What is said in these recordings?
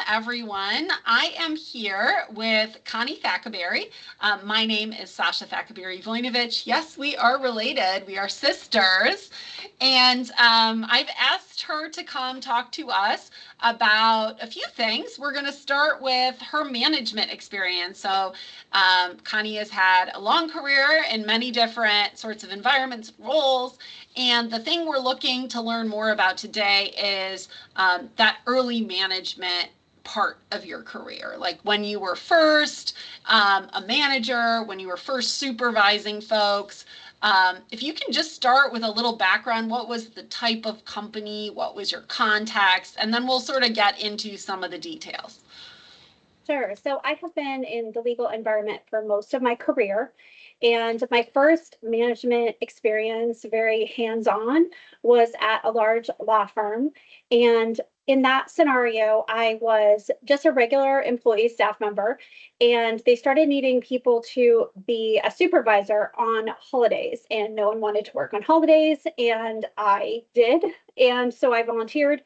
everyone. I am here with Connie Thackaberry. My name is Sasha Thackaberry-Voinovich. Yes, we are related. We are sisters. And I've asked her to come talk to us about a few things. We're going to start with her management experience. So Connie has had a long career in many different sorts of environments, roles. And the thing we're looking to learn more about today is that early management part of your career, like when you were first a manager, when you were first supervising folks. If you can just start with a little background, what was the type of company, what was your context, and then we'll sort of get into some of the details. Sure. So I have been in the legal environment for most of my career. And my first management experience, very hands-on, was at a large law firm. And in that scenario, I was just a regular employee staff member, and they started needing people to be a supervisor on holidays. And no one wanted to work on holidays, and I did. And so I volunteered.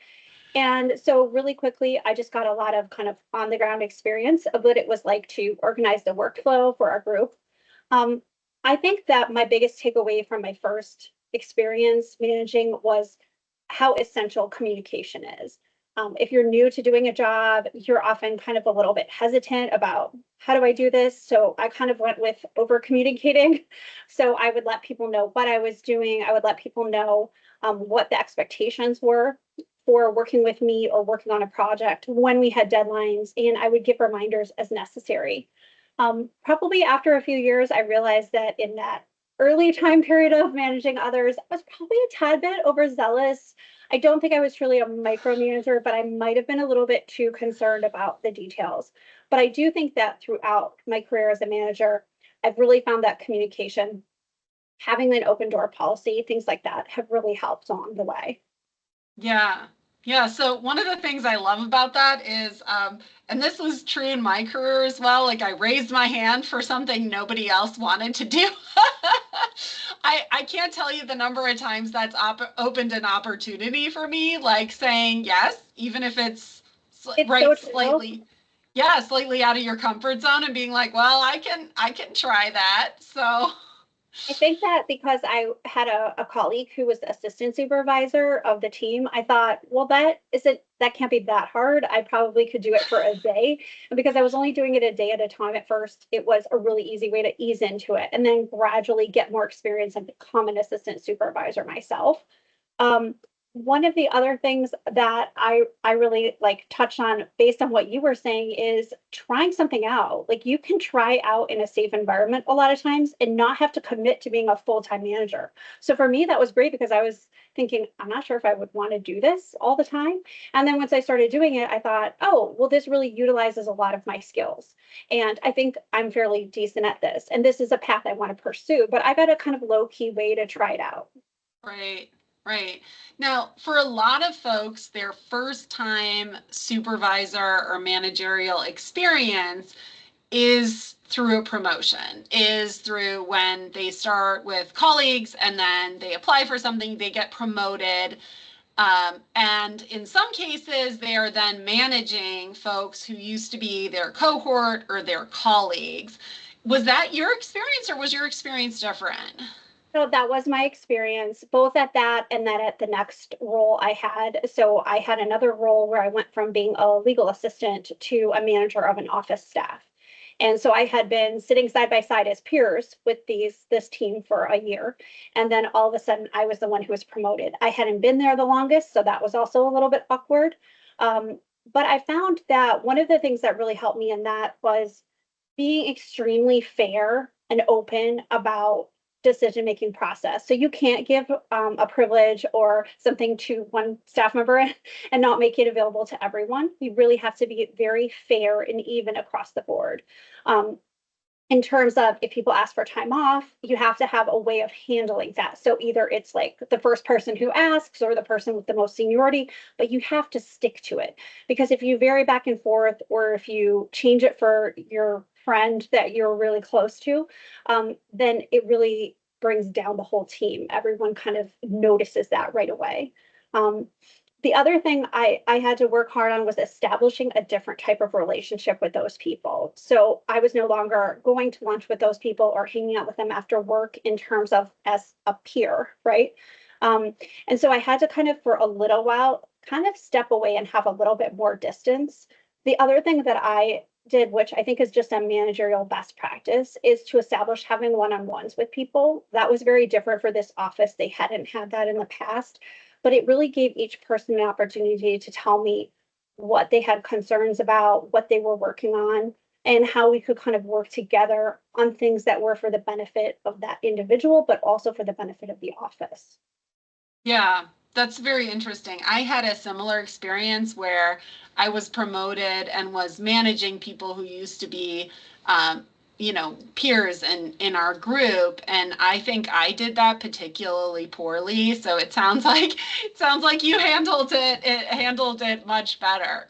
And so really quickly, I just got a lot of kind of on the ground experience of what it was like to organize the workflow for our group. I think that my biggest takeaway from my first experience managing was how essential communication is. If you're new to doing a job, you're often kind of a little bit hesitant about how do I do this? So I kind of went with over communicating. So I would let people know what I was doing. I would let people know what the expectations were for working with me or working on a project when we had deadlines, and I would give reminders as necessary. Probably after a few years, I realized that in that early time period of managing others, I was probably a tad bit overzealous. I don't think I was truly a micromanager, but I might have been a little bit too concerned about the details. But I do think that throughout my career as a manager, I've really found that communication, having an open door policy, things like that have really helped along the way. Yeah. Yeah. So one of the things I love about that is, and this was true in my career as well, like I raised my hand for something nobody else wanted to do. I can't tell you the number of times that's opened an opportunity for me, like saying yes, even if it's right, so slightly, yeah, slightly out of your comfort zone, and being like, well, I can try that. So I think that because I had a colleague who was the assistant supervisor of the team, I thought, well, that can't be that hard. I probably could do it for a day. And because I was only doing it a day at a time at first, it was a really easy way to ease into it and then gradually get more experience and become an assistant supervisor myself. One of the other things that I really like touch on based on what you were saying is trying something out. Like you can try out in a safe environment a lot of times and not have to commit to being a full-time manager. So for me, that was great because I was thinking, I'm not sure if I would want to do this all the time. And then once I started doing it, I thought, oh, well, this really utilizes a lot of my skills. And I think I'm fairly decent at this. And this is a path I want to pursue, but I got a kind of low-key way to try it out. right. Right. Now, for a lot of folks, their first time supervisor or managerial experience is through a promotion, is through when they start with colleagues and then they apply for something, they get promoted. And in some cases, they are then managing folks who used to be their cohort or their colleagues. Was that your experience or was your experience different? So that was my experience, both at that and then at the next role I had. So I had another role where I went from being a legal assistant to a manager of an office staff. And so I had been sitting side by side as peers with this team for a year. And then all of a sudden I was the one who was promoted. I hadn't been there the longest, so that was also a little bit awkward. But I found that one of the things that really helped me in that was being extremely fair and open about decision-making process. So you can't give a privilege or something to one staff member and not make it available to everyone. You really have to be very fair and even across the board. In terms of if people ask for time off, you have to have a way of handling that. So either it's like the first person who asks or the person with the most seniority, but you have to stick to it. Because if you vary back and forth, or if you change it for your friend that you're really close to, then it really brings down the whole team. Everyone kind of notices that right away. The other thing I had to work hard on was establishing a different type of relationship with those people. So I was no longer going to lunch with those people or hanging out with them after work in terms of as a peer, right? And so I had to kind of, for a little while, kind of step away and have a little bit more distance. The other thing that I did, which I think is just a managerial best practice, is to establish having one-on-ones with people. That was very different for this office. They hadn't had that in the past, but it really gave each person an opportunity to tell me what they had concerns about, what they were working on, and how we could kind of work together on things that were for the benefit of that individual, but also for the benefit of the office. Yeah, that's very interesting. I had a similar experience where I was promoted and was managing people who used to be, peers in our group, and I think I did that particularly poorly. So it sounds like you handled it much better.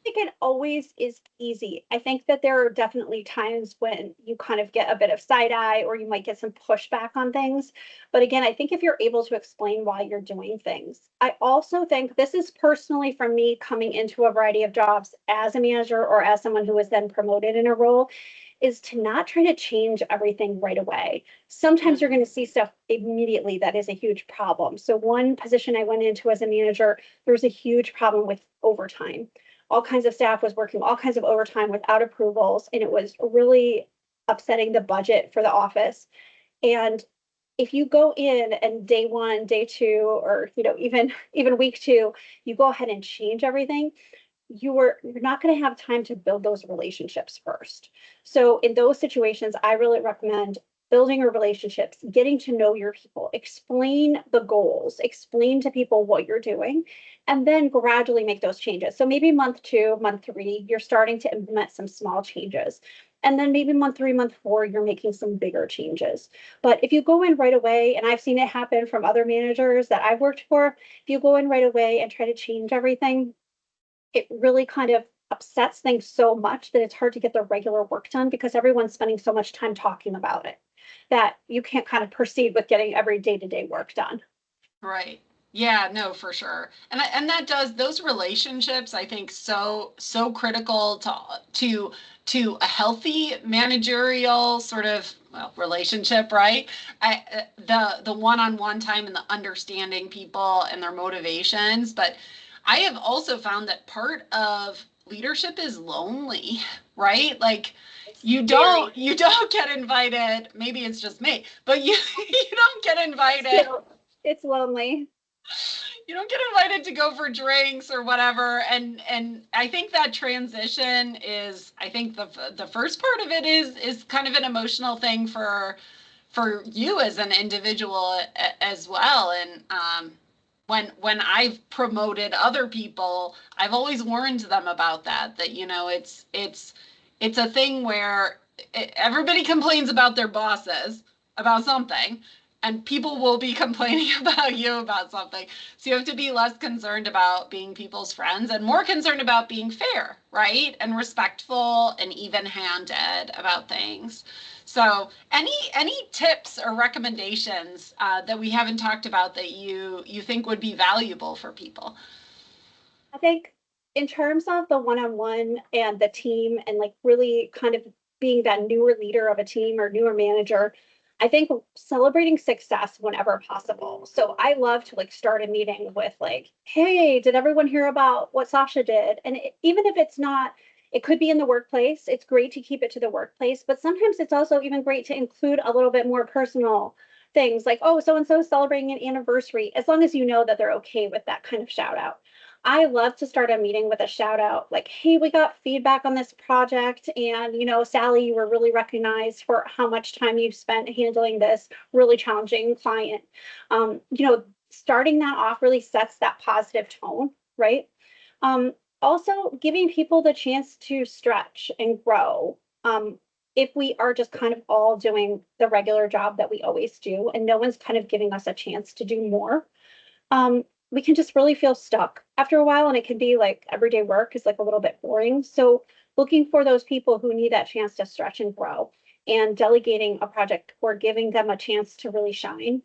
Think it always is easy. I think that there are definitely times when you kind of get a bit of side eye or you might get some pushback on things. But again, I think if you're able to explain why you're doing things, I also think this is personally from me coming into a variety of jobs as a manager or as someone who was then promoted in a role, is to not try to change everything right away. Sometimes you're going to see stuff immediately that is a huge problem. So one position I went into as a manager, there was a huge problem with overtime. All kinds of staff was working all kinds of overtime without approvals, and it was really upsetting the budget for the office. And if you go in and day one, day two, or even week two, you go ahead and change everything, you're not going to have time to build those relationships first. So in those situations, I really recommend building your relationships, getting to know your people, explain the goals, explain to people what you're doing, and then gradually make those changes. So maybe month two, month three, you're starting to implement some small changes. And then maybe month three, month four, you're making some bigger changes. But if you go in right away, and I've seen it happen from other managers that I've worked for, if you go in right away and try to change everything, it really kind of upsets things so much that it's hard to get the regular work done because everyone's spending so much time talking about it that you can't kind of proceed with getting every day-to-day work done. Right. Yeah, no, for sure. And that does those relationships, I think, so critical to a healthy managerial sort of, well, relationship, right? The one-on-one time and the understanding people and their motivations, but I have also found that part of leadership is lonely, right? Like you don't get invited, maybe it's just me, but you you don't get invited It's lonely. you don't get invited to go for drinks or whatever, and I think that transition is, I think the first part of it is kind of an emotional thing for you as an individual as well. And when I've promoted other people, I've always warned them about that it's a thing where everybody complains about their bosses about something, and people will be complaining about you about something. So you have to be less concerned about being people's friends and more concerned about being fair, right? And respectful and even-handed about things. So any tips or recommendations that we haven't talked about that you think would be valuable for people? I think in terms of the one-on-one and the team and like really kind of being that newer leader of a team or newer manager, I think celebrating success whenever possible. So I love to like start a meeting with like, hey, did everyone hear about what Sasha did? And even if it's not, it could be in the workplace. It's great to keep it to the workplace, but sometimes it's also even great to include a little bit more personal things like, oh, so and so celebrating an anniversary, as long as you know that they're okay with that kind of shout out. I love to start a meeting with a shout out like, hey, we got feedback on this project. And, Sally, you were really recognized for how much time you spent handling this really challenging client. Starting that off really sets that positive tone, right? Also, giving people the chance to stretch and grow. If we are just kind of all doing the regular job that we always do, and no one's kind of giving us a chance to do more, we can just really feel stuck after a while, and it can be like everyday work is like a little bit boring. So looking for those people who need that chance to stretch and grow, and delegating a project or giving them a chance to really shine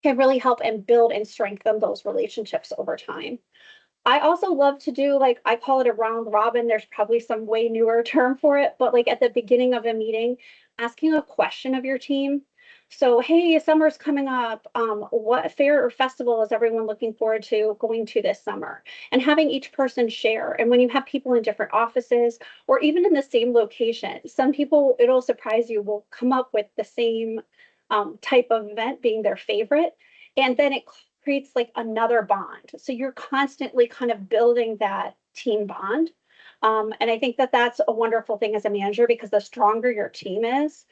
can really help and build and strengthen those relationships over time. I also love to do, like, I call it a round robin. There's probably some way newer term for it, but like at the beginning of a meeting, asking a question of your team. So, hey, summer's coming up. What fair or festival is everyone looking forward to going to this summer? And having each person share. And when you have people in different offices or even in the same location, some people, it'll surprise you, will come up with the same type of event being their favorite. And then it creates like another bond. So you're constantly kind of building that team bond. And I think that that's a wonderful thing as a manager, because the stronger your team is,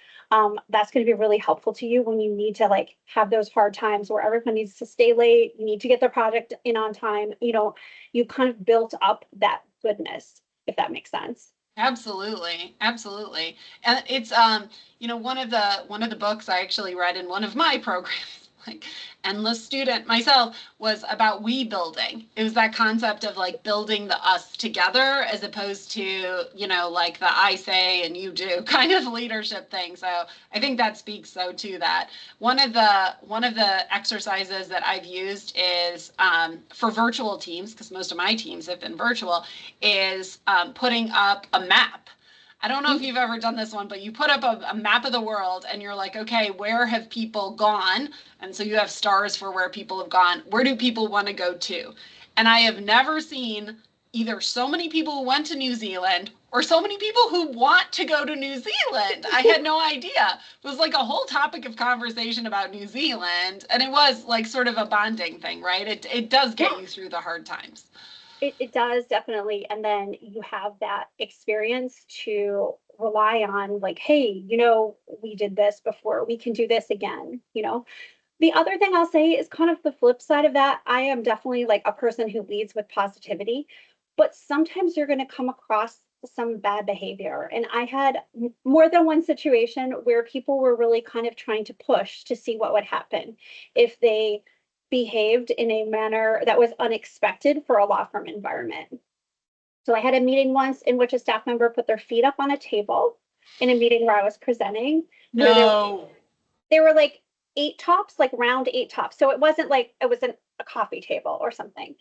that's going to be really helpful to you when you need to like have those hard times where everyone needs to stay late, you need to get their project in on time. You know, you kind of built up that goodness, if that makes sense. Absolutely, absolutely. And it's one of the books I actually read in one of my programs, like endless student myself, was about we building. It was that concept of like building the us together as opposed to, like the I say and you do kind of leadership thing. So I think that speaks so to that. One of the exercises that I've used is for virtual teams, because most of my teams have been virtual, is putting up a map. I don't know if you've ever done this one, but you put up a map of the world and you're like, okay, where have people gone? And so you have stars for where people have gone. Where do people want to go to? And I have never seen either so many people who went to New Zealand or so many people who want to go to New Zealand. I had no idea. It was like a whole topic of conversation about New Zealand. And it was like sort of a bonding thing, right? It does get you through the hard times. It does definitely. And then you have that experience to rely on, like, hey, we did this before, we can do this again. The other thing I'll say is kind of the flip side of that. I am definitely like a person who leads with positivity, but sometimes you're going to come across some bad behavior. And I had more than one situation where people were really kind of trying to push to see what would happen if they behaved in a manner that was unexpected for a law firm environment. So I had a meeting once in which a staff member put their feet up on a table in a meeting where I was presenting. No. They were like 8 tops, like round 8 tops. So it wasn't like it was a coffee table or something.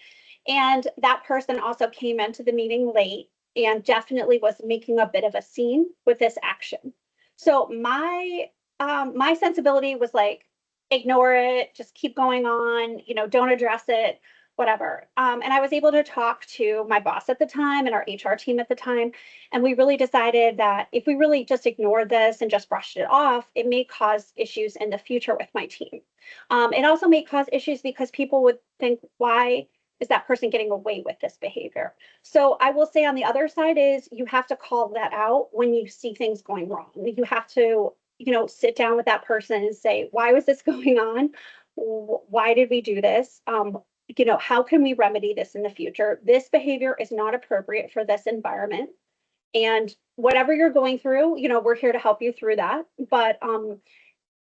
And that person also came into the meeting late and definitely was making a bit of a scene with this action. So my sensibility was like, ignore it, just keep going on, don't address it, whatever. And I was able to talk to my boss at the time and our HR team at the time. And we really decided that if we really just ignored this and just brushed it off, it may cause issues in the future with my team. It also may cause issues because people would think, why is that person getting away with this behavior? So I will say on the other side is you have to call that out when you see things going wrong. You have to sit down with that person and say, why was this going on? Why did we do this? How can we remedy this in the future? This behavior is not appropriate for this environment. And whatever you're going through, we're here to help you through that. But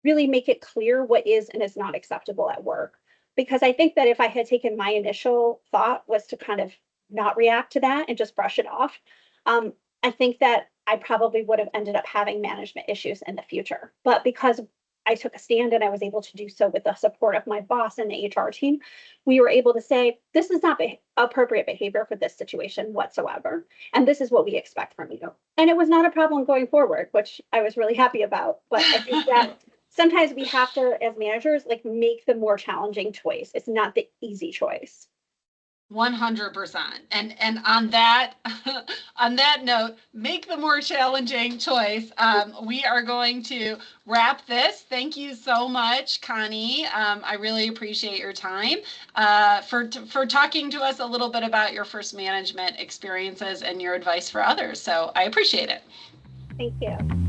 really make it clear what is and is not acceptable at work. Because I think that if I had taken my initial thought was to kind of not react to that and just brush it off, I think that I probably would have ended up having management issues in the future. But because I took a stand and I was able to do so with the support of my boss and the HR team, we were able to say, this is not appropriate behavior for this situation whatsoever. And this is what we expect from you. And it was not a problem going forward, which I was really happy about. But I think that sometimes we have to, as managers, like make the more challenging choice. It's not the easy choice. 100%. And on that on that note, make the more challenging choice. We are going to wrap this. Thank you so much, Connie. I really appreciate your time for talking to us a little bit about your first management experiences and your advice for others. So I appreciate it. Thank you.